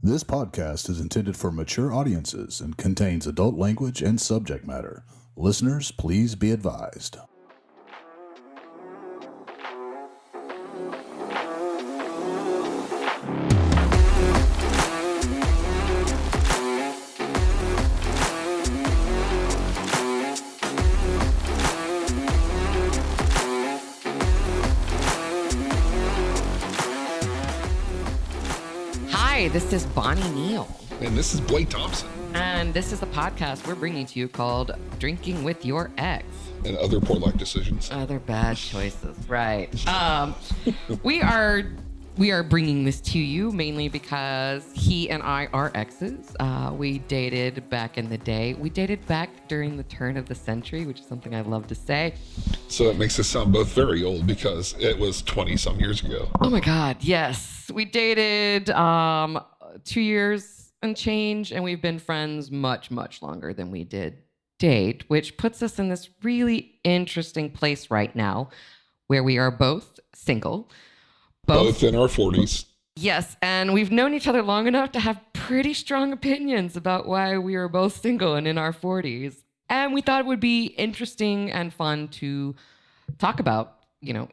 This podcast is intended for mature audiences and contains adult language and subject matter. Listeners, please be advised. Hi, this is Bonnie Neal. And this is Blake Thompson. And this is the podcast we're bringing to you called Drinking with Your Ex. And other poor life decisions. Other bad choices, right. We are bringing this to you mainly because he and I are exes. We dated back in the day. We dated back during the turn of the century, which is something I love to say. So that makes us sound both very old because it was 20-some years ago. Oh my God, yes. We dated 2 years and change, and we've been friends much, much longer than we did date, which puts us in this really interesting place right now where we are both single. Both in our 40s. Yes, and we've known each other long enough to have pretty strong opinions about why we are both single and in our 40s. And we thought it would be interesting and fun to talk about,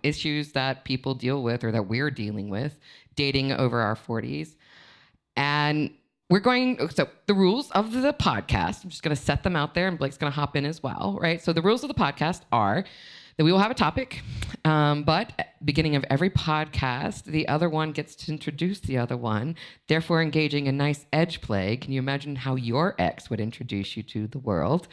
issues that people deal with or that we're dealing with dating over our 40s. And so the rules of the podcast, I'm just going to set them out there and Blake's going to hop in as well, right? So the rules of the podcast are that we will have a topic, but at the beginning of every podcast, the other one gets to introduce the other one, therefore engaging a nice edge play. Can you imagine how your ex would introduce you to the world?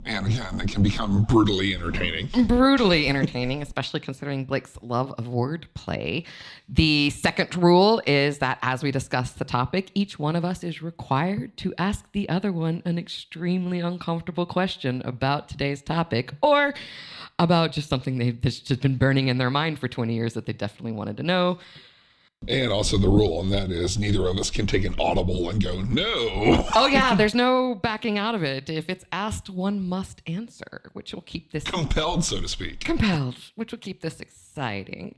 And again, they can become brutally entertaining. Brutally entertaining, especially considering Blake's love of wordplay. The second rule is that as we discuss the topic, each one of us is required to ask the other one an extremely uncomfortable question about today's topic or about just something that's just been burning in their mind for 20 years that they definitely wanted to know. And also the rule, and that is neither of us can take an audible and go, no. Oh, yeah, there's no backing out of it. If it's asked, one must answer, which will keep this... Compelled, so to speak. Compelled, which will keep this exciting.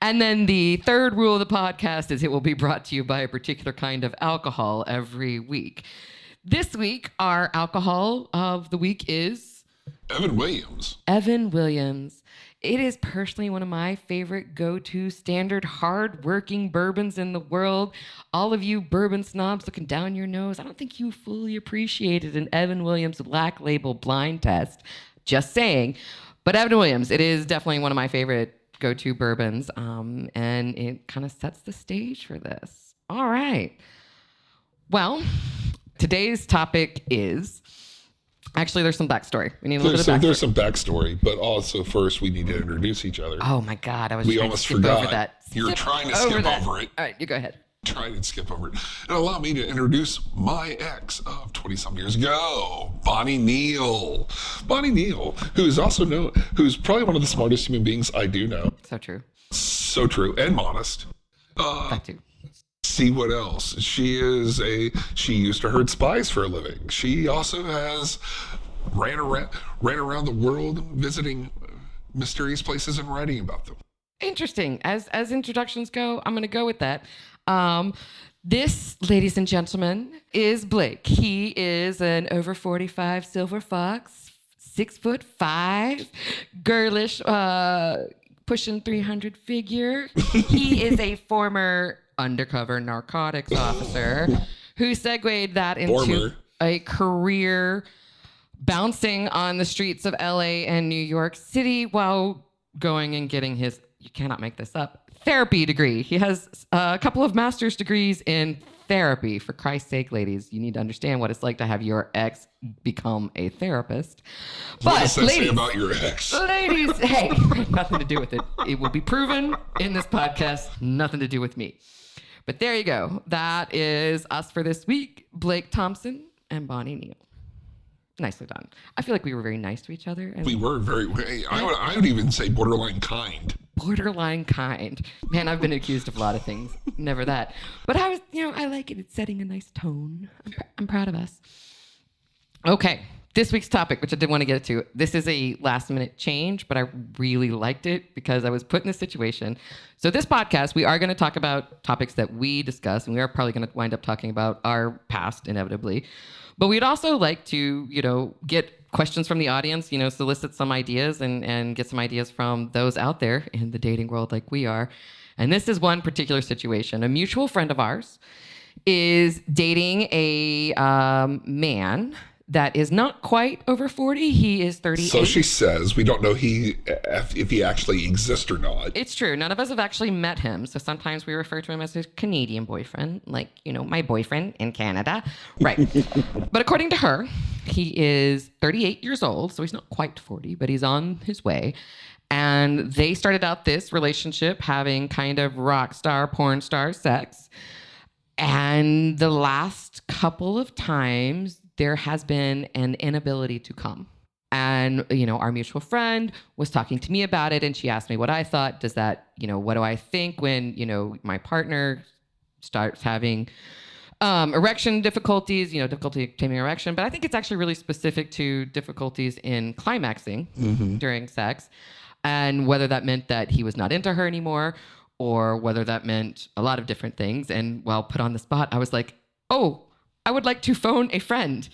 And then the third rule of the podcast is it will be brought to you by a particular kind of alcohol every week. This week, our alcohol of the week is... Evan Williams. Evan Williams. It is personally one of my favorite go-to standard hard-working bourbons in the world. All of you bourbon snobs looking down your nose, I don't think you fully appreciated an Evan Williams Black Label blind test. Just saying. But Evan Williams, it is definitely one of my favorite go-to bourbons, and it kind of sets the stage for this. All right. Well, today's topic is... Actually, there's some backstory. We need a little bit of backstory. There's some backstory, but also first we need to introduce each other. Oh my God, we almost forgot. Over that. You're trying to skip over it. All right, you go aheed. Try and skip over it. And allow me to introduce my ex of 20-some years ago, Bonnie Neal. Bonnie Neal, who's probably one of the smartest human beings I do know. So true. So true, and modest. That too. See what else? She used to herd spies for a living. She also has ran around the world visiting mysterious places and writing about them. Interesting. As introductions go, I'm going to go with that. This, ladies and gentlemen, is Blake. He is an over 45 silver fox, 6'5", girlish, pushing 300 figure. He is a former undercover narcotics officer who segued that into a career bouncing on the streets of LA and New York City while going and getting his, you cannot make this up, therapy degree. He has a couple of master's degrees in therapy. For Christ's sake, ladies, you need to understand what it's like to have your ex become a therapist. What does that say about your ex? Ladies, hey, nothing to do with it. It will be proven in this podcast, nothing to do with me. But there you go. That is us for this week. Blake Thompson and Bonnie Neal. Nicely done. I feel like we were very nice to each other. We were I would even say borderline kind. Borderline kind. Man, I've been accused of a lot of things. Never that. But I was, I like it. It's setting a nice tone. I'm proud of us. Okay. this week's topic, which I did want to get to, this is a last minute change, but I really liked it because I was put in this situation. So this podcast, we are going to talk about topics that we discuss, and we are probably going to wind up talking about our past inevitably. But we'd also like to, get questions from the audience, solicit some ideas and get some ideas from those out there in the dating world like we are. And this is one particular situation. A mutual friend of ours is dating a man that is not quite over 40. He is 38. So she says. We don't know if he actually exists or not. It's true. None of us have actually met him. So sometimes we refer to him as his Canadian boyfriend, like, my boyfriend in Canada. Right. But according to her, he is 38 years old. So he's not quite 40, but he's on his way. And they started out this relationship having kind of rock star, porn star sex. And the last couple of times, there has been an inability to come. And, our mutual friend was talking to me about it, and she asked me what I thought. Does that, what do I think when, my partner starts having erection difficulties, difficulty obtaining erection. But I think it's actually really specific to difficulties in climaxing during sex, and whether that meant that he was not into her anymore, or whether that meant a lot of different things. And while put on the spot, I was like, oh, I would like to phone a friend.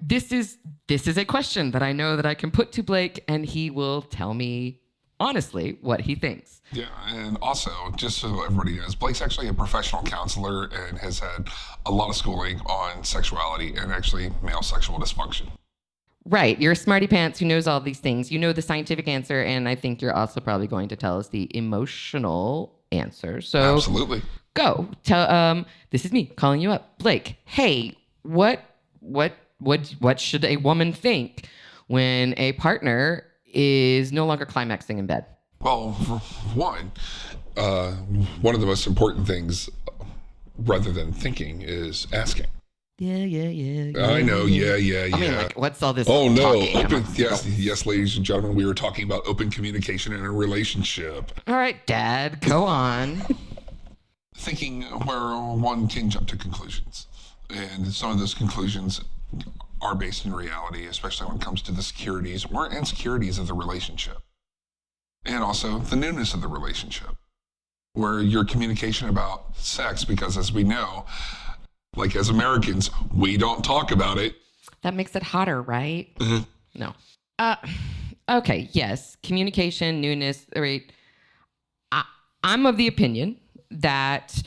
This is a question that I know that I can put to Blake, and he will tell me honestly what he thinks. Yeah, and also, just so everybody knows, Blake's actually a professional counselor and has had a lot of schooling on sexuality and actually male sexual dysfunction. Right. You're a smarty pants who knows all these things. You know the scientific answer, and I think you're also probably going to tell us the emotional answer. So absolutely. Go. Tell this is me calling you up. Blake, hey, what should a woman think when a partner is no longer climaxing in bed? Well, for one of the most important things, rather than thinking, is asking. Yeah. I know, yeah. I mean, like, what's all this? Oh no! Talking? Yes, ladies and gentlemen, we were talking about open communication in a relationship. All right, Dad, go on. Thinking where one can jump to conclusions, and some of those conclusions are based in reality, especially when it comes to the securities or insecurities of the relationship, and also the newness of the relationship, where your communication about sex, because as we know, like as Americans, we don't talk about it. That makes it hotter, right? Mm-hmm. No. Okay, yes, communication, newness, right? I'm of the opinion that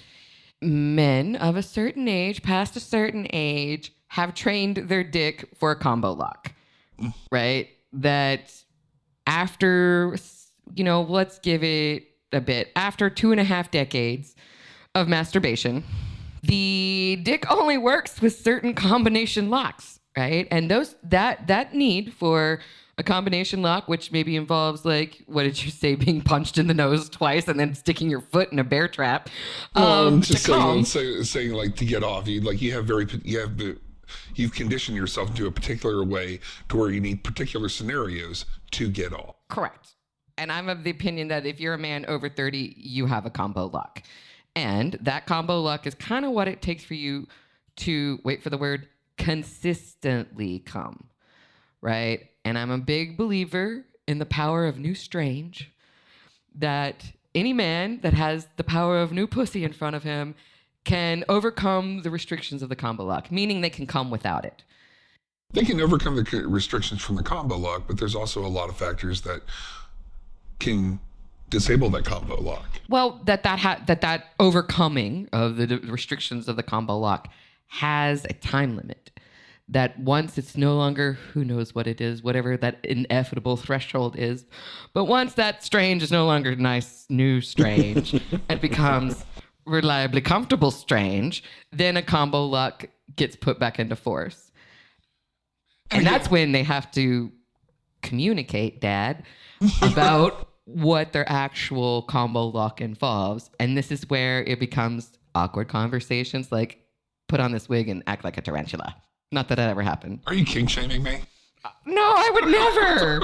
men of a certain age, past a certain age, have trained their dick for a combo lock, right? That after, let's give it a bit, after 2.5 decades of masturbation, the dick only works with certain combination locks, right? And that need for a combination lock, which maybe involves, like, what did you say, being punched in the nose twice and then sticking your foot in a bear trap. I'm just saying, like, to get off, you've conditioned yourself into a particular way to where you need particular scenarios to get off. Correct. And I'm of the opinion that if you're a man over 30, you have a combo lock. And that combo lock is kind of what it takes for you to, wait for the word, consistently come, right? And I'm a big believer in the power of new strange, that any man that has the power of new pussy in front of him can overcome the restrictions of the combo lock, meaning they can come without it. They can overcome the restrictions from the combo lock, but there's also a lot of factors that can disable that combo lock. Well, that overcoming of the restrictions of the combo lock has a time limit. That once it's no longer, who knows what it is, whatever that inevitable threshold is, but once that strange is no longer nice, new strange, it becomes reliably comfortable strange, then a combo lock gets put back into force. And that's when they have to communicate, Dad, about what their actual combo lock involves. And this is where it becomes awkward conversations like, put on this wig and act like a tarantula. Not that ever happened. Are you kink shaming me? No, I would never.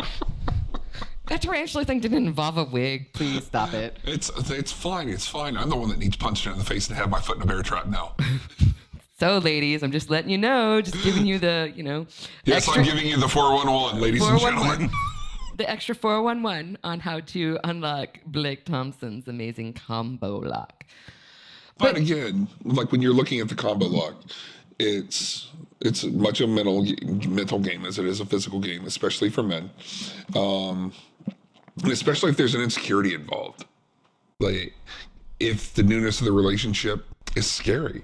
That tarantula thing didn't involve a wig. Please stop it. It's fine. It's fine. I'm the one that needs punched in the face and have my foot in a bear trap now. So, ladies, I'm just letting you know, just giving you the, Yes, extra I'm giving you the 411, ladies and 411. gentlemen. The extra 411 on how to unlock Blake Thompson's amazing combo lock. But again, like when you're looking at the combo lock, it's much a mental game as it is a physical game, especially for men, and especially if there's an insecurity involved. Like, if the newness of the relationship is scary,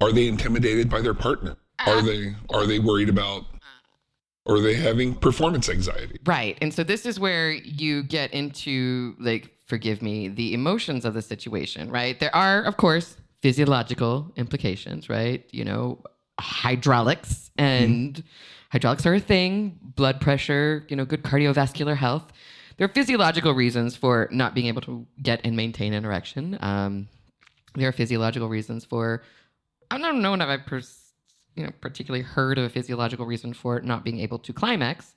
are they intimidated by their partner? Are they worried about? Or are they having performance anxiety? Right. And so this is where you get into, like, forgive me, the emotions of the situation, right? There are, of course, physiological implications, right? Hydraulics, and hydraulics are a thing, blood pressure, good cardiovascular health. There are physiological reasons for not being able to get and maintain an erection. There are physiological reasons for, I don't know if I've particularly heard of a physiological reason for not being able to climax.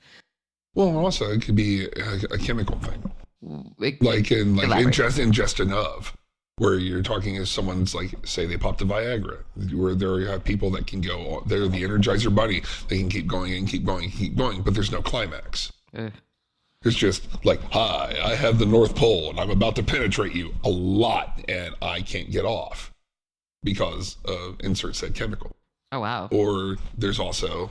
Well, also it could be a chemical thing, like ingestion of, where you're talking as someone's like, say they popped a Viagra, where there you have people that can go, they're the Energizer Bunny, they can keep going and keep going and keep going, but there's no climax. It's just like, hi, I have the North Pole and I'm about to penetrate you a lot and I can't get off because of insert said chemical. Oh, wow. Or there's also,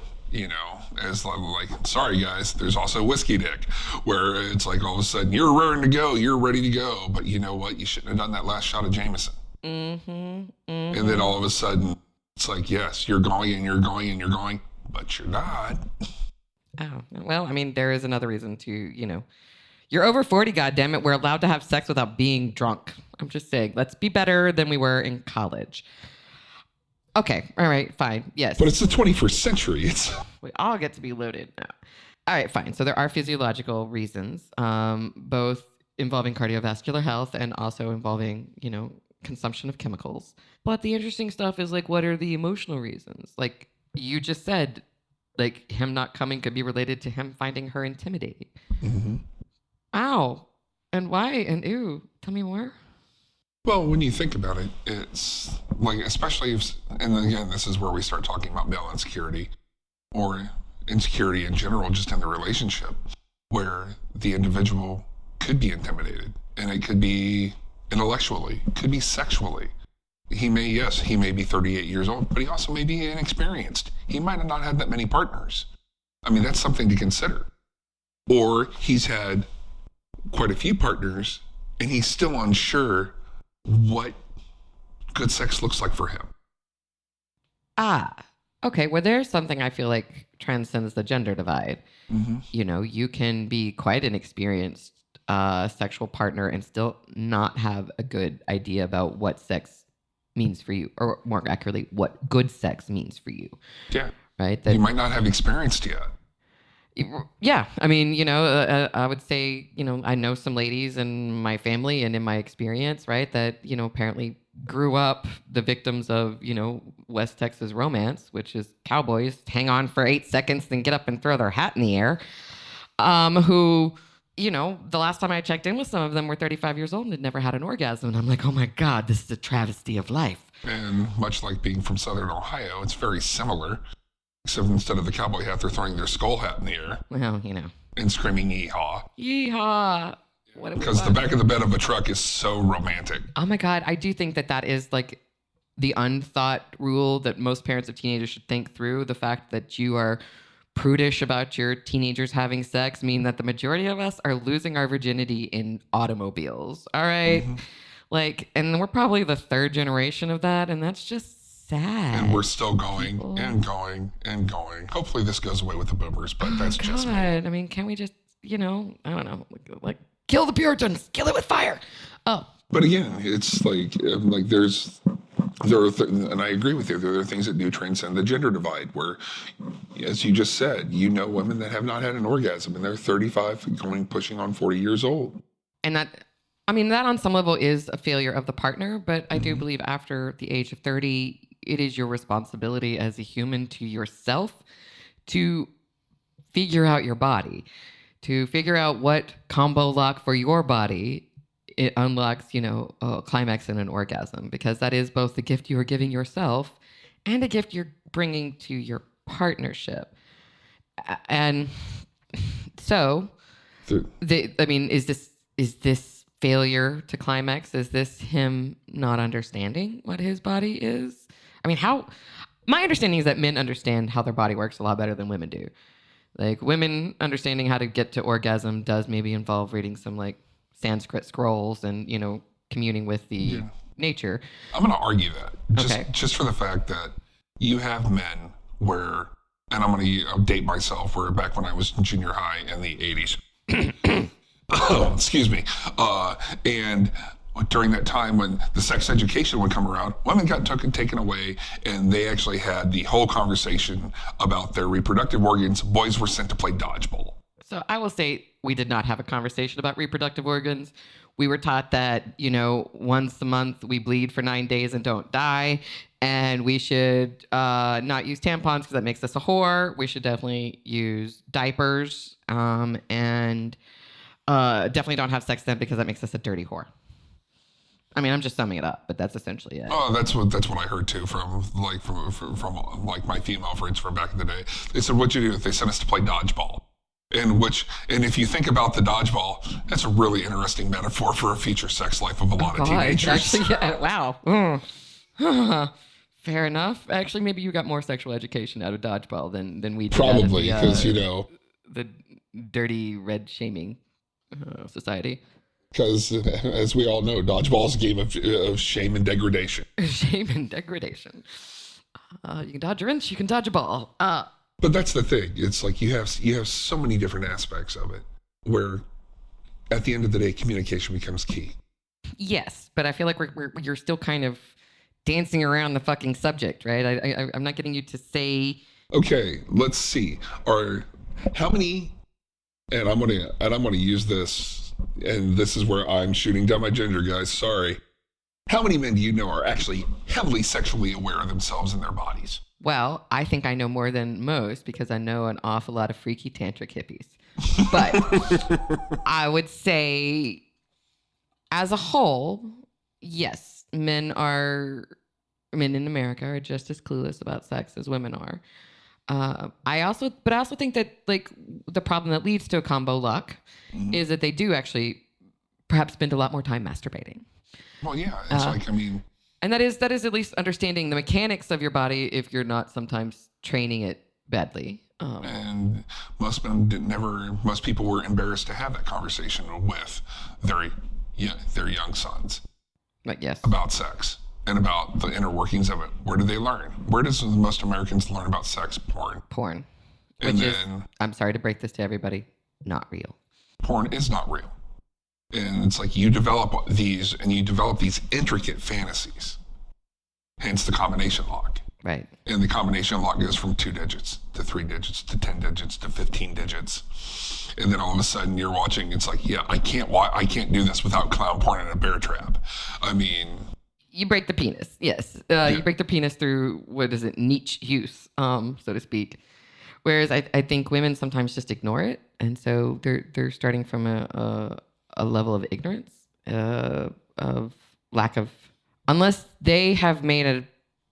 as like, sorry guys, there's also whiskey dick, where it's like all of a sudden you're raring to go, you're ready to go, but you know what? You shouldn't have done that last shot of Jameson. And then all of a sudden it's like, yes, you're going and you're going and you're going, but you're not. Oh, well, I mean, there is another reason to, you're over 40, goddammit. We're allowed to have sex without being drunk. I'm just saying, let's be better than we were in college. Okay, all right, fine, yes. But it's the 21st century. We all get to be loaded now. All right, fine. So there are physiological reasons, both involving cardiovascular health and also involving, consumption of chemicals. But the interesting stuff is, like, what are the emotional reasons? Like you just said, like, him not coming could be related to him finding her intimidating. Mm-hmm. Ow. And why? And ew. Tell me more. Well, when you think about it, it's like, especially if, and again, this is where we start talking about male insecurity or insecurity in general, just in the relationship, where the individual could be intimidated, and it could be intellectually, could be sexually. He may be 38 years old, but he also may be inexperienced. He might have not had that many partners. I mean, that's something to consider. Or he's had quite a few partners, and he's still unsure what good sex looks like for him. Okay. Well, there's something I feel like transcends the gender divide. Mm-hmm. You can be quite an experienced sexual partner and still not have a good idea about what sex means for you, or more accurately, what good sex means for you. Yeah. Right? You might not have experienced yet. Yeah. I mean, I would say, I know some ladies in my family and in my experience, right, that, apparently grew up the victims of, West Texas romance, which is cowboys hang on for 8 seconds, then get up and throw their hat in the air, who, the last time I checked in with some of them were 35 years old and had never had an orgasm. And I'm like, oh my God, this is a travesty of life. And much like being from Southern Ohio, it's very similar. Except instead of the cowboy hat, they're throwing their skull hat in the air. Well, And screaming yeehaw. Yeehaw. Because the back of the bed of a truck is so romantic. Oh my God. I do think that is like the unthought rule that most parents of teenagers should think through. The fact that you are prudish about your teenagers having sex mean that the majority of us are losing our virginity in automobiles. All right. Mm-hmm. And we're probably the third generation of that. And that's just sad. And we're still going and going and going. Hopefully this goes away with the boomers, but that's just me. I mean, can't we just, I don't know, like kill the Puritans, kill it with fire. Oh. But again, it's like and I agree with you, there are things that do transcend the gender divide, where, as you just said, women that have not had an orgasm and they're 35 pushing on 40 years old. And that on some level is a failure of the partner, but I do believe after the age of 30, it is your responsibility as a human to yourself to figure out your body, to figure out what combo lock for your body it unlocks, a climax and an orgasm, because that is both the gift you are giving yourself and a gift you're bringing to your partnership. And so, is this failure to climax? Is this him not understanding what his body is? I mean, my understanding is that men understand how their body works a lot better than women do. Like, women understanding how to get to orgasm does maybe involve reading some like Sanskrit scrolls and, communing with the nature. I'm going to argue that Okay. just for the fact that you have men where, and I'm going to date myself, where back when I was in junior high in the 80s, oh, excuse me, and during that time when the sex education would come around, women got taken away, and they actually had the whole conversation about their reproductive organs. Boys were sent to play dodgeball. So I will say we did not have a conversation about reproductive organs. We were taught that, once a month we bleed for 9 days and don't die. And we should not use tampons because that makes us a whore. We should definitely use diapers and definitely don't have sex then because that makes us a dirty whore. I mean, I'm just summing it up, but that's essentially it. Oh, that's what I heard too from my female friends from back in the day. They said, "What'd you do?" They sent us to play dodgeball. And if you think about the dodgeball, that's a really interesting metaphor for a future sex life of a lot of teenagers. Actually, yeah, wow. Fair enough. Actually, maybe you got more sexual education out of dodgeball than we did. Probably, because the dirty red shaming society. Because, as we all know, dodgeball is a game of shame and degradation. Shame and degradation. You can dodge a wrench, you can dodge a ball. But that's the thing. It's like you have so many different aspects of it where, at the end of the day, communication becomes key. Yes, but I feel like you're still kind of dancing around the fucking subject, right? I'm not getting you to say. Okay, let's see. How many? And I'm gonna use this. And this is where I'm shooting down my gender, guys. Sorry. How many men do you know are actually heavily sexually aware of themselves and their bodies? Well, I think I know more than most because I know an awful lot of freaky tantric hippies. But I would say, as a whole, yes, men in America are just as clueless about sex as women are. I also think that like the problem that leads to a combo luck is that they do actually perhaps spend a lot more time masturbating. Well, yeah, it's and that is at least understanding the mechanics of your body if you're not sometimes training it badly. And most people were embarrassed to have that conversation with their young sons. But yes, about sex. And about the inner workings of it. Where do they learn? Where does most Americans learn about sex? Porn. Which is, I'm sorry to break this to everybody, not real. Porn is not real. And it's like you develop these intricate fantasies. Hence the combination lock. Right. And the combination lock goes from 2 digits to 3 digits to 10 digits to 15 digits. And then all of a sudden you're watching, it's like, yeah, I can't do this without clown porn and a bear trap. I mean... You break the penis, yes. You break the penis through, what is it, niche use, so to speak. Whereas I think women sometimes just ignore it. And so they're starting from a level of ignorance, of lack of... Unless they have made a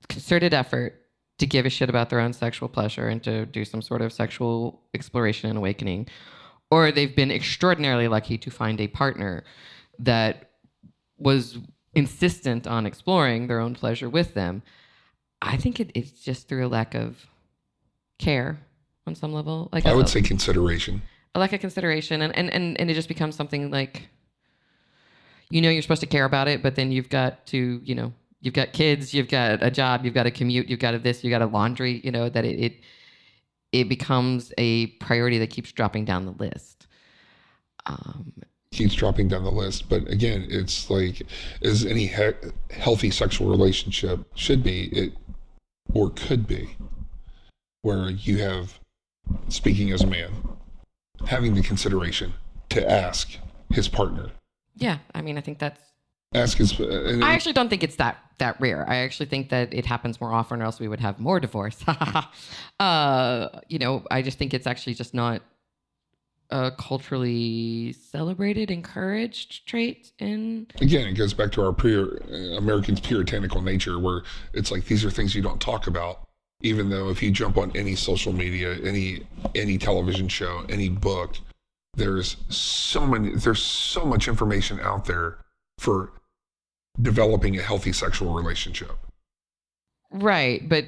concerted effort to give a shit about their own sexual pleasure and to do some sort of sexual exploration and awakening, or they've been extraordinarily lucky to find a partner that was... insistent on exploring their own pleasure with them. I think it's just through a lack of care on some level. Like I would say consideration. A lack of consideration, and it just becomes something like, you're supposed to care about it, but then you've got to, you've got kids, you've got a job, you've got a commute, you've got a this, you've got a laundry, that it becomes a priority that keeps dropping down the list. Keeps dropping down the list. But again, it's like, as any healthy sexual relationship should be, or could be, where you have, speaking as a man, having the consideration to ask his partner. Yeah, I mean, I think that's... Ask his... I actually don't think it's that rare. I actually think that it happens more often, or else we would have more divorce. I just think it's actually just not a culturally celebrated, encouraged trait in. Again, it goes back to our Americans' puritanical nature, where it's like these are things you don't talk about. Even though if you jump on any social media, any television show, any book, there's so much information out there for developing a healthy sexual relationship. Right, but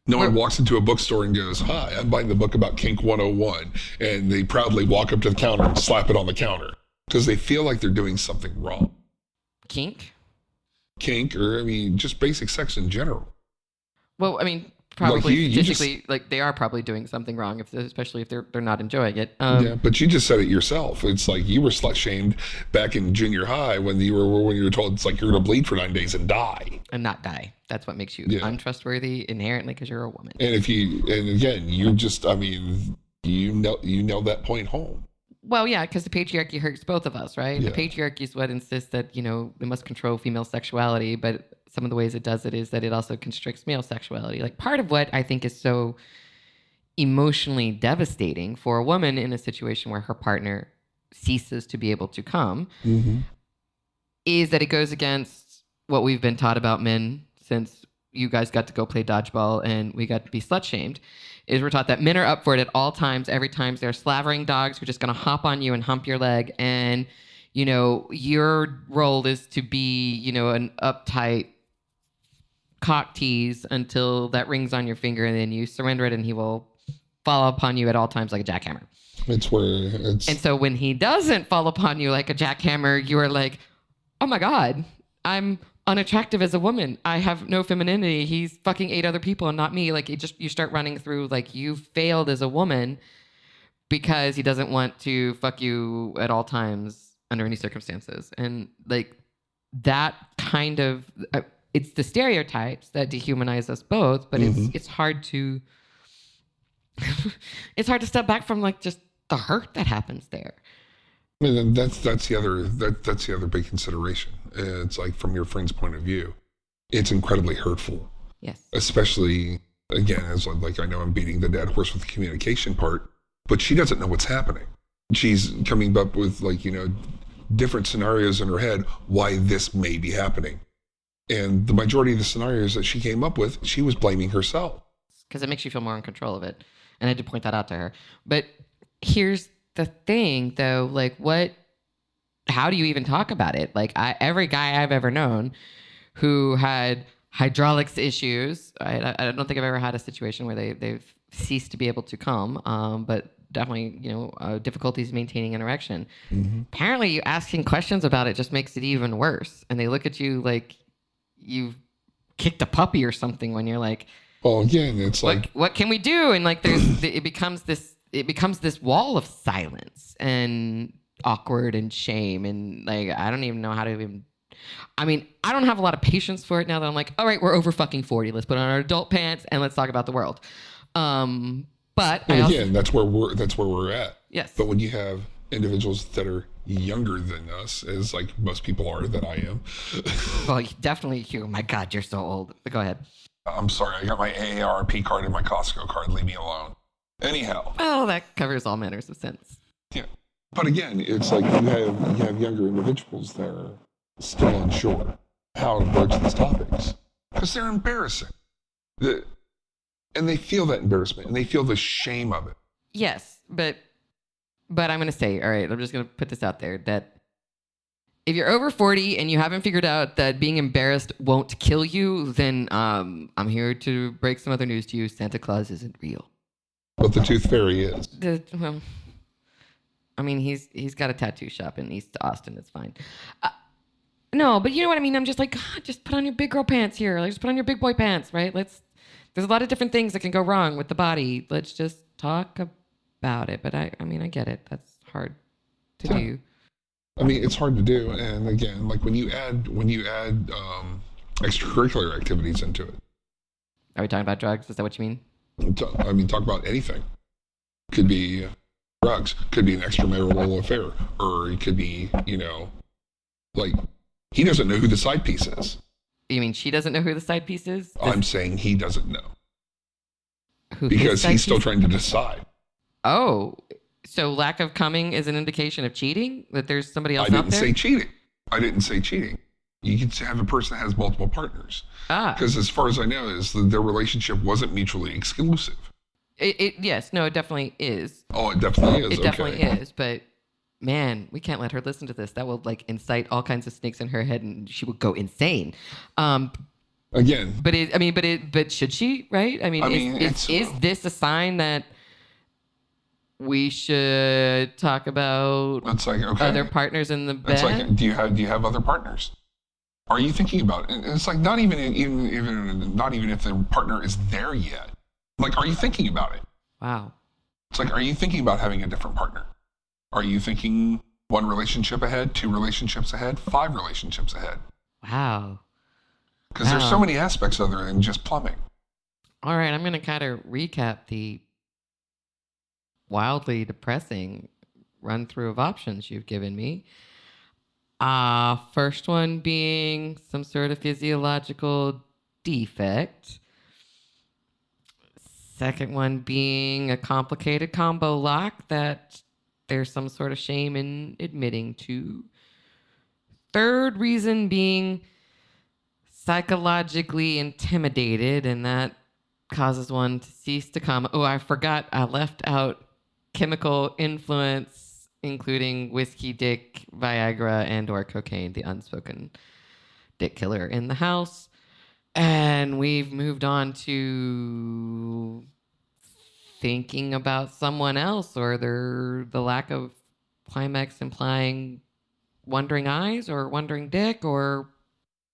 no one walks into a bookstore and goes, "Hi, I'm buying the book about Kink 101," and they proudly walk up to the counter and slap it on the counter because they feel like they're doing something wrong. Kink, or I mean, just basic sex in general. Well, I mean, probably you statistically, like they are probably doing something wrong, especially if they're not enjoying it. Yeah, but you just said it yourself. It's like you were slut shamed back in junior high when you were told it's like you're gonna bleed for 9 days and die. And not die. That's what makes you untrustworthy inherently because you're a woman. And again, you just, I mean, you know that point home. Well, yeah, because the patriarchy hurts both of us, right? Yeah. The patriarchy is what insists that, they must control female sexuality, but some of the ways it does it is that it also constricts male sexuality. Like part of what I think is so emotionally devastating for a woman in a situation where her partner ceases to be able to come is that it goes against what we've been taught about men since you guys got to go play dodgeball and we got to be slut shamed. Is we're taught that men are up for it at all times. Every time they're slavering dogs who are just going to hop on you and hump your leg. And, your role is to be, an uptight cock tease until that rings on your finger and then you surrender it and he will fall upon you at all times like a jackhammer. And so when he doesn't fall upon you like a jackhammer, you are like, oh my God, I'm unattractive as a woman. I have no femininity. He's fucking 8 other people and not me. Like you start running through like you failed as a woman because he doesn't want to fuck you at all times under any circumstances. And like that kind of, it's the stereotypes that dehumanize us both, but it's hard to, it's hard to step back from like just the hurt that happens there. I mean, that's the other big consideration. It's like from your friend's point of view, it's incredibly hurtful. Yes. Especially again, as like I know I'm beating the dead horse with the communication part, but she doesn't know what's happening. She's coming up with like different scenarios in her head why this may be happening, and the majority of the scenarios that she came up with, she was blaming herself because it makes you feel more in control of it. And I did point that out to her. But here's the thing though, like how do you even talk about it? Like every guy I've ever known who had hydraulics issues, I don't think I've ever had a situation where they've ceased to be able to come, but definitely, difficulties maintaining an erection. Apparently you asking questions about it just makes it even worse. And they look at you like you've kicked a puppy or something when you're like, well, again, it's like what can we do? And like it becomes this wall of silence and awkward and shame. And like, I don't even know how to even, I mean, I don't have a lot of patience for it now that I'm like, all right, we're over fucking 40. Let's put on our adult pants and let's talk about the world. But again, that's where we're at. Yes. But when you have individuals that are younger than us, as like most people are that I am. Well, definitely you. My God, you're so old. But go ahead. I'm sorry. I got my AARP card and my Costco card. Leave me alone. Anyhow. Oh, that covers all manners of sins. Yeah. But again, it's like you have younger individuals that are still unsure how to broach these topics because they're embarrassing. And they feel that embarrassment and they feel the shame of it. Yes, but I'm going to say, all right, I'm just going to put this out there that if you're over 40 and you haven't figured out that being embarrassed won't kill you, then I'm here to break some other news to you. Santa Claus isn't real. But the Tooth Fairy is. Well, I mean, he's got a tattoo shop in East Austin. It's fine. No, but you know what I mean? I'm just like, God, just put on your big girl pants here. Like, just put on your big boy pants, right? There's a lot of different things that can go wrong with the body. Let's just talk about it. But I mean, I get it. That's hard to do. I mean, it's hard to do. And again, like when you add extracurricular activities into it. Are we talking about drugs? Is that what you mean? I mean, talk about anything. Could be drugs, could be an extramarital affair, or it could be, like he doesn't know who the side piece is. You mean she doesn't know who the side piece is? I'm saying he doesn't know. Who because he's still trying to decide. Oh, So lack of coming is an indication of cheating? That there's somebody else I out didn't there? say cheating. I didn't say cheating. You could have a person that has multiple partners. Ah. Because as far as I know, is that their relationship wasn't mutually exclusive. Yes, no, it definitely is. Oh, it definitely is. It definitely is, but man, we can't let her listen to this. That will like incite all kinds of snakes in her head, and she will go insane. Again, But should she? Right? it's is this a sign that we should talk about it's like, okay, other partners in the bed? it's like, do you have other partners? Are you thinking about it? It's like not even if the partner is there yet. Like, are you thinking about it? Wow. It's like, are you thinking about having a different partner? Are you thinking 1 relationship ahead, 2 relationships ahead, 5 relationships ahead? Wow. Because there's so many aspects other than just plumbing. All right, I'm going to kind of recap the wildly depressing run through of options you've given me. First one being some sort of physiological defect. Second one being a complicated combo lock that there's some sort of shame in admitting to. Third reason being psychologically intimidated, and that causes one to cease to come. Oh, I forgot I left out chemical influence, including whiskey, dick, Viagra, and or cocaine, the unspoken dick killer in the house. And we've moved on to thinking about someone else, or the lack of climax implying wandering eyes or wandering dick, or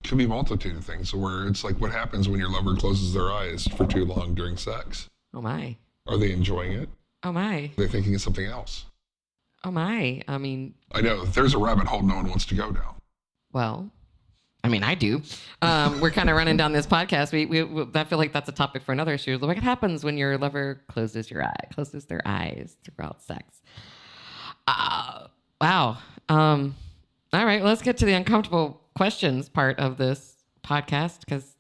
Could be a multitude of things where it's like, what happens when your lover closes their eyes for too long during sex? oh my, Are they enjoying it? oh my, Are they thinking of something else? oh my. I mean, I know there's a rabbit hole no one wants to go down. well, I mean, I do. We're kind of running down this podcast. I feel like that's a topic for another issue. What happens when your lover closes their eyes throughout sex? Wow. All right, let's get to the uncomfortable questions part of this podcast, because,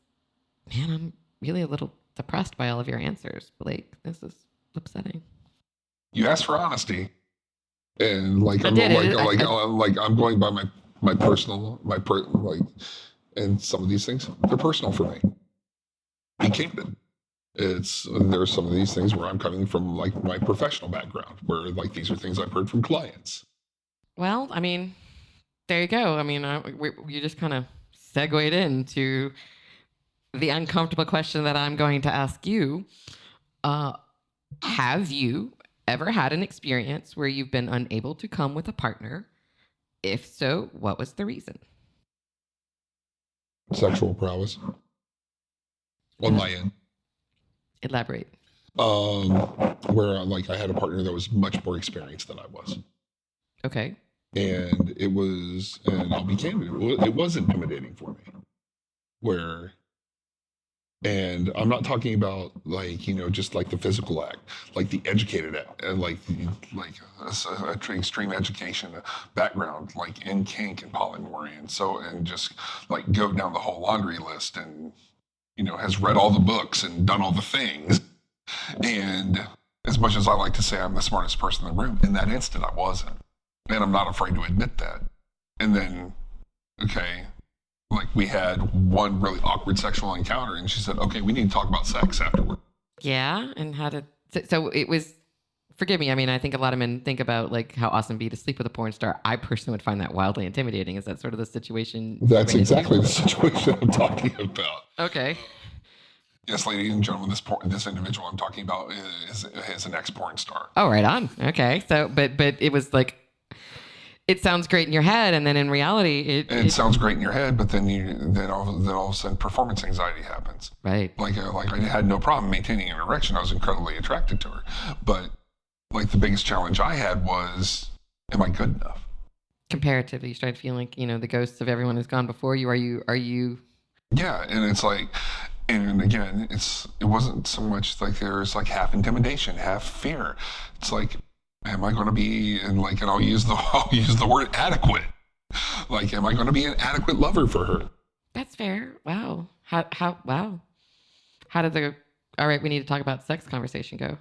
man, I'm really a little depressed by all of your answers, Blake. This is upsetting. You asked for honesty, and like I I'm did. I'm going by my personal and some of these things they're personal for me. Be candid. There's some of these things where I'm coming from like my professional background, where like these are things I've heard from clients. Well, I mean, there you go. I mean, you just kind of segued into the uncomfortable question that I'm going to ask you. Have you ever had an experience where you've been unable to come with a partner? If so, what was the reason? Sexual prowess on my end. Elaborate. Where like I had a partner that was much more experienced than I was. Okay. And and I'll be candid, it was intimidating for me. And I'm not talking about like, just like the physical act, like the educated act, and like extreme education background, like in kink and polyamory, and just like go down the whole laundry list, and has read all the books and done all the things. And as much as I like to say I'm the smartest person in the room, in that instant I wasn't. And I'm not afraid to admit that. And then, okay, like we had one really awkward sexual encounter, and she said, okay, we need to talk about sex afterward. Yeah. And so it was, forgive me. I mean, I think a lot of men think about like how awesome it'd be to sleep with a porn star. I personally would find that wildly intimidating. Is that sort of the situation? That's exactly the situation I'm talking about. Okay. Yes, ladies and gentlemen, this individual I'm talking about is an ex-porn star. Oh, right on. Okay. So, but it was like, it sounds great in your head, and then in reality, it sounds great in your head, but then all of a sudden performance anxiety happens. Right. Like I had no problem maintaining an erection. I was incredibly attracted to her, but like the biggest challenge I had was, am I good enough? Comparatively, you started feeling like the ghosts of everyone who's gone before you. Are you? Yeah, and it's like, and again, it wasn't so much like there's like half intimidation, half fear. It's like, am I going to be, and I'll use the word adequate. Like, am I going to be an adequate lover for her? That's fair. Wow. Wow. How did all right, we need to talk about sex conversation go?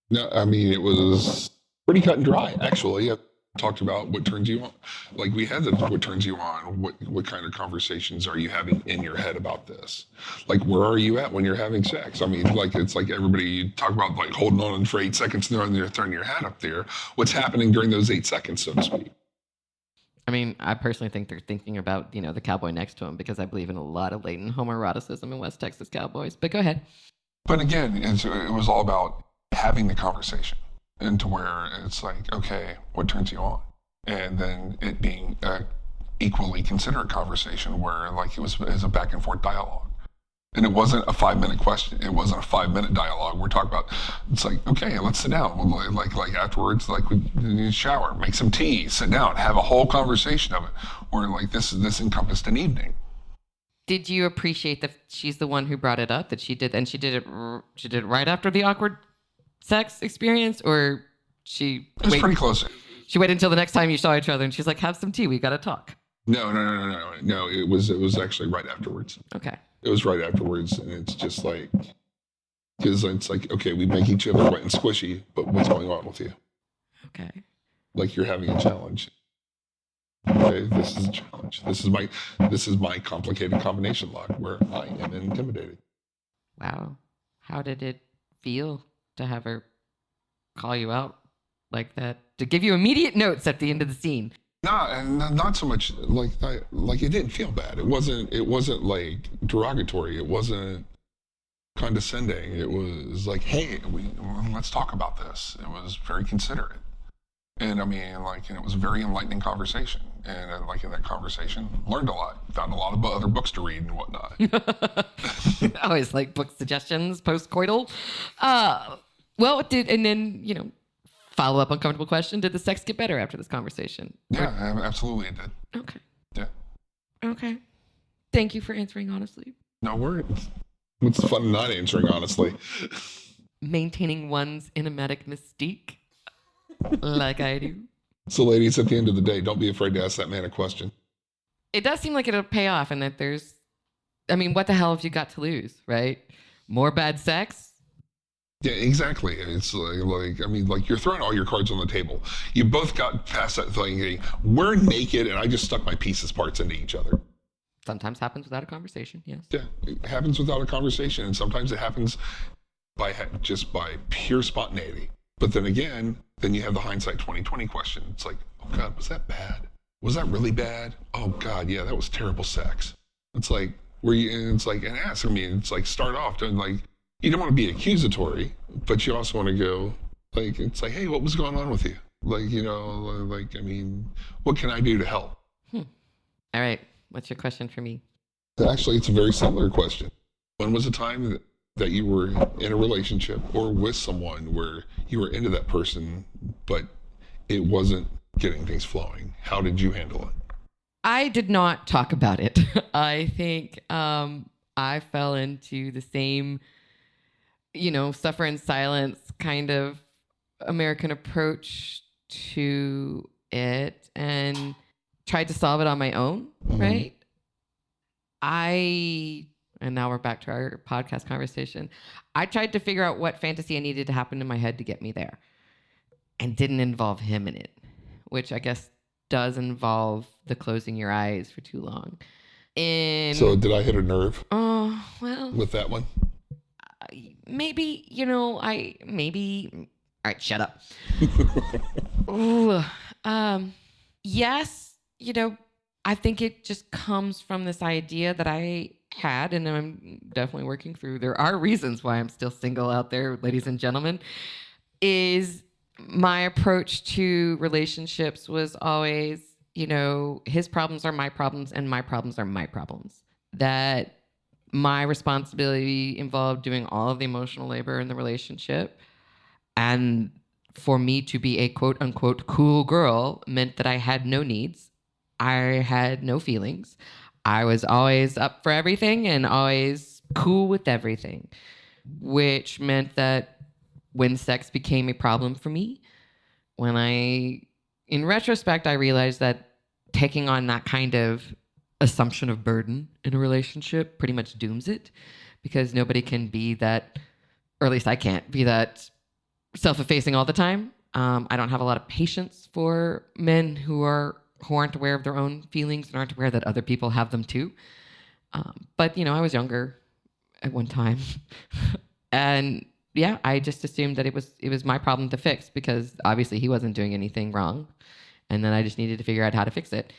No, I mean, it was pretty cut and dry, actually. I talked about what turns you on. Like we had the what turns you on. What kind of conversations are you having in your head about this? Like where are you at when you're having sex? I mean, like it's like everybody you talk about like holding on for 8 seconds and then throwing your hat up there. What's happening during those 8 seconds, so to speak? I mean, I personally think they're thinking about, the cowboy next to him because I believe in a lot of latent homoeroticism in West Texas cowboys. But go ahead. But again, it was all about having the conversation and to where it's like, okay, what turns you on? And then it being a equally considerate conversation where like it was a back and forth dialogue. And it wasn't a 5-minute question. It wasn't a 5-minute dialogue. We're talking about, it's like, okay, let's sit down. Like afterwards, like we need to shower, make some tea, sit down, have a whole conversation of it. Where like this encompassed an evening. Did you appreciate that she's the one who brought it up, that she did it right after the awkward sex experience, or it was pretty close. She waited until the next time you saw each other and she's like, have some tea, we got to talk. No. It was actually right afterwards. Okay. It was right afterwards, and it's just like, because it's like, okay, we make each other wet and squishy, but what's going on with you? Okay. Like you're having a challenge. Okay, this is a challenge. This is my complicated combination lock where I am intimidated. Wow. How did it feel to have her call you out like that? To give you immediate notes at the end of the scene? Not so much like that. Like it didn't feel bad. It wasn't like derogatory. It wasn't condescending. It was like, hey, let's talk about this. It was very considerate. And I mean, like, and it was a very enlightening conversation. And like in that conversation, learned a lot, found a lot of other books to read and whatnot. I always like book suggestions post-coital. And then, follow-up uncomfortable question, did the sex get better after this conversation? Yeah, absolutely it did. Okay. Yeah. Okay. Thank you for answering honestly. No worries. It's fun not answering honestly. Maintaining one's enigmatic mystique like I do. So ladies, at the end of the day, don't be afraid to ask that man a question. It does seem like it'll pay off and that what the hell have you got to lose, right? More bad sex? Yeah, exactly. It's like you're throwing all your cards on the table. You both got past that thing. We're naked, and I just stuck my pieces parts into each other. Sometimes happens without a conversation. Yes. Yeah, it happens without a conversation, and sometimes it happens just by pure spontaneity. But then again, you have the hindsight 2020 question. It's like, oh God, was that bad? Was that really bad? Oh God, yeah, that was terrible sex. It's like and ask. It's like start off doing like. You don't want to be accusatory, but you also want to go, like, it's like, hey, what was going on with you? Like, what can I do to help? All right. What's your question for me? Actually, it's a very similar question. When was the time that you were in a relationship or with someone where you were into that person, but it wasn't getting things flowing? How did you handle it? I did not talk about it. I think I fell into the same suffer in silence kind of American approach to it and tried to solve it on my own, right? And now we're back to our podcast conversation. I tried to figure out what fantasy I needed to happen in my head to get me there and didn't involve him in it, which I guess does involve the closing your eyes for too long. So did I hit a nerve? Oh, well. With that one? Maybe, all right, shut up. Ooh, yes, I think it just comes from this idea that I had, and I'm definitely working through. There are reasons why I'm still single out there, ladies and gentlemen, is my approach to relationships was always, his problems are my problems and my problems are my problems. That my responsibility involved doing all of the emotional labor in the relationship. And for me to be a quote unquote cool girl meant that I had no needs. I had no feelings. I was always up for everything and always cool with everything, which meant that when sex became a problem for me, in retrospect, I realized that taking on that kind of assumption of burden in a relationship pretty much dooms it, because nobody can be that, or at least I can't be that self-effacing all the time. I don't have a lot of patience for men who aren't aware of their own feelings and aren't aware that other people have them too. But I was younger at one time, and yeah, I just assumed that it was my problem to fix because obviously he wasn't doing anything wrong, and then I just needed to figure out how to fix it.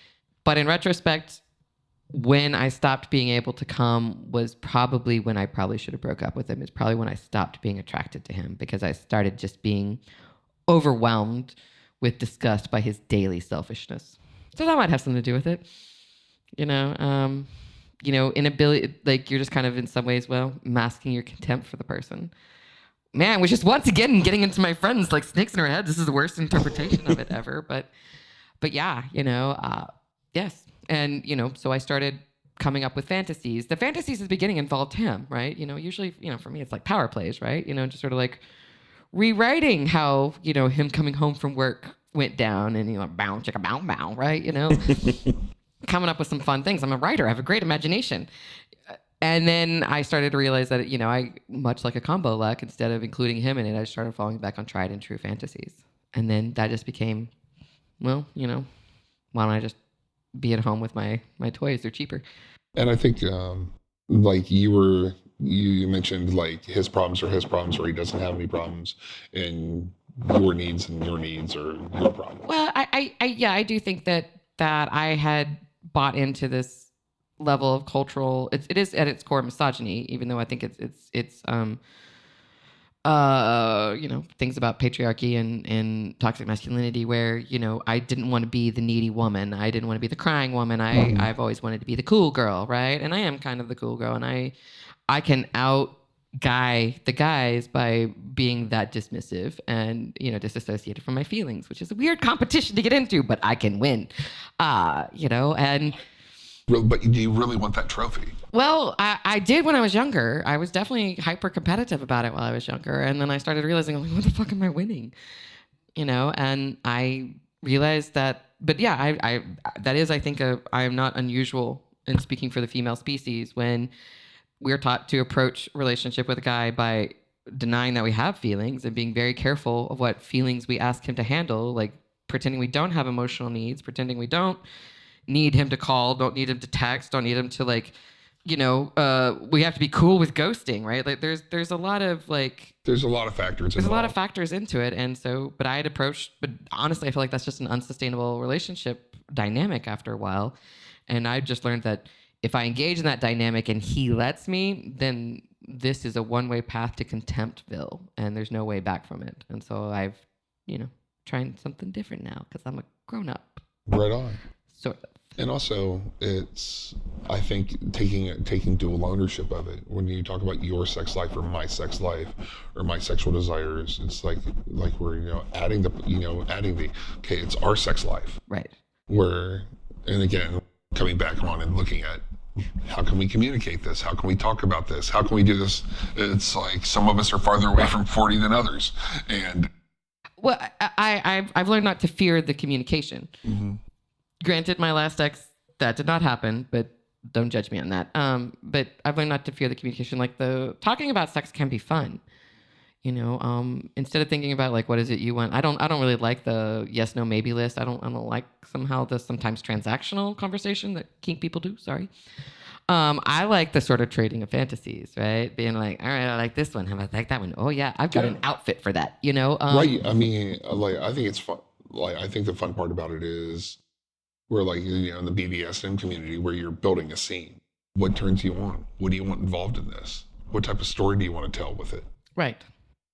But in retrospect, when I stopped being able to come was probably when I probably should have broke up with him. It's probably when I stopped being attracted to him because I started just being overwhelmed with disgust by his daily selfishness. So that might have something to do with it. Inability, like you're just kind of in some ways, masking your contempt for the person. Man, which is once again getting into my friends like snakes in our heads. This is the worst interpretation of it ever. But yeah, yes. And, so I started coming up with fantasies. The fantasies at the beginning involved him, right? Usually, for me, it's like power plays, right? Just sort of like rewriting how, him coming home from work went down and, bow, chicka, bow, bow, right? Coming up with some fun things. I'm a writer. I have a great imagination. And then I started to realize that, I, much like a combo luck, instead of including him in it, I started falling back on tried and true fantasies. And then that just became, why don't I just be at home with my toys? They're cheaper. And I think, like you mentioned, like his problems are his problems, or he doesn't have any problems, and your needs are your problem. Well, I do think that I had bought into this level of cultural. It is at its core misogyny, even though I think it's things about patriarchy and toxic masculinity where, I didn't want to be the needy woman. I didn't want to be the crying woman. I've always wanted to be the cool girl, right? And I am kind of the cool girl, and I can out guy the guys by being that dismissive and, disassociated from my feelings, which is a weird competition to get into, but I can win, and... But do you really want that trophy? Well, I did when I was younger. I was definitely hyper competitive about it while I was younger. And then I started realizing, what the fuck am I winning? And I realized that, but yeah, I that is, I think, I am not unusual in speaking for the female species when we're taught to approach relationship with a guy by denying that we have feelings and being very careful of what feelings we ask him to handle, like pretending we don't have emotional needs, pretending we don't need him to call, don't need him to text, don't need him to we have to be cool with ghosting, right? Like there's a lot of there's a lot of factors. There's a lot of factors into it. And so, but I had approached, but honestly, I feel like that's just an unsustainable relationship dynamic after a while. And I just learned that if I engage in that dynamic and he lets me, then this is a one-way path to Contemptville and there's no way back from it. And so I've, trying something different now because I'm a grown up. Right on. Sort of. And also, it's, I think, taking dual ownership of it. When you talk about your sex life or my sex life or my sexual desires, it's like we're adding the okay, it's our sex life. Right. Where, and again, coming back on and looking at how can we communicate this? How can we talk about this? How can we do this? It's like some of us are farther away from 40 than others, and well, I've learned not to fear the communication. Mm-hmm. Granted, my last ex, that did not happen, but don't judge me on that. But I've learned not to fear the communication. Like talking about sex can be fun, instead of thinking about what is it you want. I don't really like the yes, no, maybe list. I don't like somehow the sometimes transactional conversation that kink people do. Sorry. I like the sort of trading of fantasies, right? Being like, all right, I like this one. How about that one? Oh yeah, I've got an outfit for that, Right. I mean, I think it's fun. I think the fun part about it is, we're in the BDSM community where you're building a scene. What turns you on? What do you want involved in this? What type of story do you want to tell with it? Right.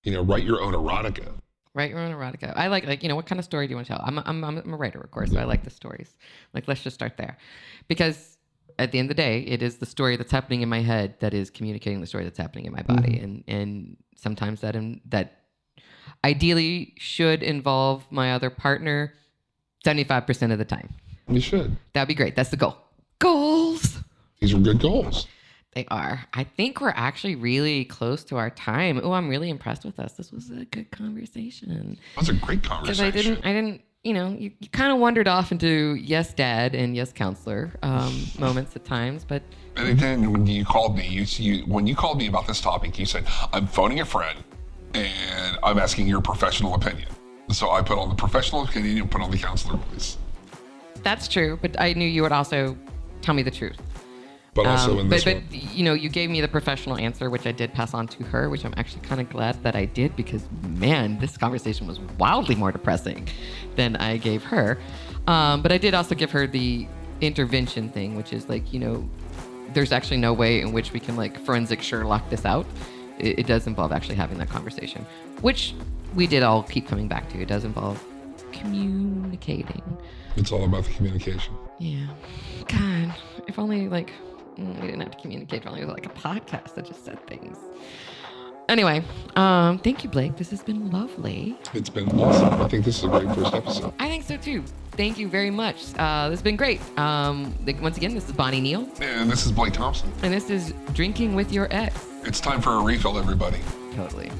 Write your own erotica. Write your own erotica. I like what kind of story do you want to tell? I'm a writer, of course, so I like the stories. Let's just start there. Because at the end of the day, it is the story that's happening in my head that is communicating the story that's happening in my body. Mm-hmm. And sometimes that ideally should involve my other partner 75% of the time. You should. That'd be great. That's the goal. Goals. These are good goals. They are. I think we're actually really close to our time. Oh, I'm really impressed with us. This was a good conversation. That was a great conversation. Because I didn't, you kind of wandered off into yes, dad and yes, counselor moments at times, but. And then when you called me, when you called me about this topic, you said, I'm phoning a friend and I'm asking your professional opinion. So I put on the professional opinion, you put on the counselor voice. That's true, but I knew you would also tell me the truth. But also in this but one. you know, you gave me the professional answer, which I did pass on to her, which I'm actually kind of glad that I did, because man, this conversation was wildly more depressing than I gave her. But I did also give her the intervention thing, which is like, you know, there's actually no way in which we can like forensic Sherlock this out. It does involve actually having that conversation, which we did all keep coming back to. It does involve communicating. It's all about the communication. Yeah. God, if only like we didn't have to communicate. If only it was like a podcast that just said things. Anyway, thank you, Blake. This has been lovely. It's been awesome. I think this is a great first episode. I think so too. Thank you very much. This has been great. Once again, this is Bonnie Neal. And this is Blake Thompson. And this is Drinking with Your Ex. It's time for a refill, everybody. Totally.